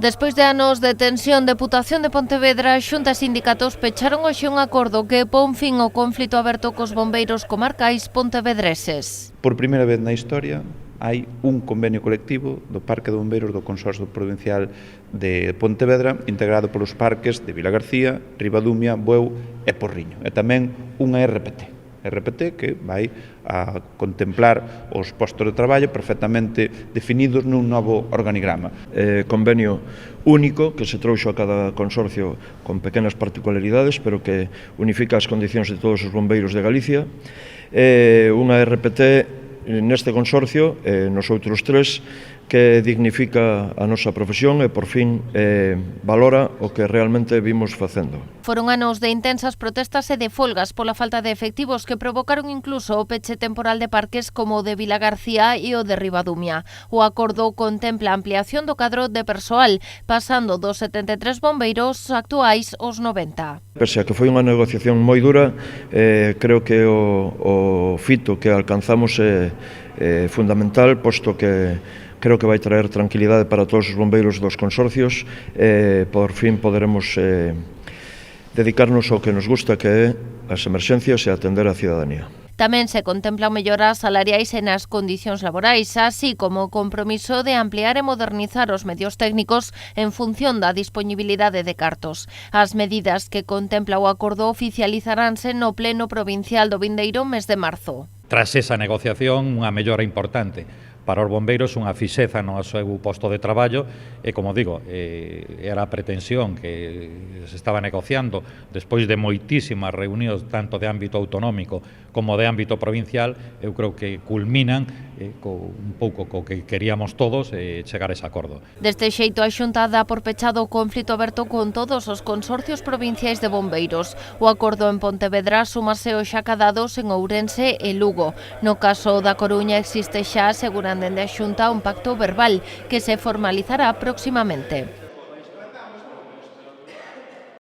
Despois de anos de tensión, Deputación de Pontevedra, Xunta e sindicatos pecharon hoxe un acordo que pon fin ao conflito aberto cos bombeiros comarcais pontevedreses. Por primeira vez na historia hai un convenio colectivo do Parque de Bombeiros do Consorcio Provincial de Pontevedra integrado polos parques de Vilagarcía, Ribadumia, Bueu e Porriño e tamén unha RPT que vai a contemplar os postos de traballo perfectamente definidos nun novo organigrama. Convenio único que se trouxo a cada consorcio con pequenas particularidades, pero que unifica as condicións de todos os bombeiros de Galicia. Unha RPT neste consorcio, nos outros tres, que dignifica a nosa profesión e, por fin, valora o que realmente vimos facendo. Foron anos de intensas protestas e de folgas pola falta de efectivos que provocaron incluso o peche temporal de parques como o de Vilagarcía e o de Ribadumia. O acordo contempla a ampliación do cadro de persoal, pasando dos 73 bombeiros actuais aos 90. Pese a que foi unha negociación moi dura, creo que o fito que alcanzamos é fundamental, posto que creo que vai traer tranquilidade para todos os bombeiros dos consorcios e por fin poderemos dedicarnos ao que nos gusta, que é as emerxencias e atender a cidadanía. Tamén se contemplan melloras salariais e nas condicións laborais, así como o compromiso de ampliar e modernizar os medios técnicos en función da disponibilidade de cartos. As medidas que contempla o acordo oficializaránse no Pleno Provincial do vindeiro mes de marzo. Tras esa negociación, unha mellora importante para os bombeiros, unha fixeza no seu posto de traballo e, como digo, era a pretensión que se estaba negociando despois de moitísimas reunións tanto de ámbito autonómico como de ámbito provincial. Eu creo que culminan un pouco co que queríamos todos chegar a ese acordo. Deste xeito, a Xunta dá por pechado o conflito aberto con todos os consorcios provinciais de bombeiros. O acordo en Pontevedra súmase hoxe acadados en Ourense e Lugo. No caso da Coruña existe xa, aseguran dende a Xunta, un pacto verbal que se formalizará próximamente.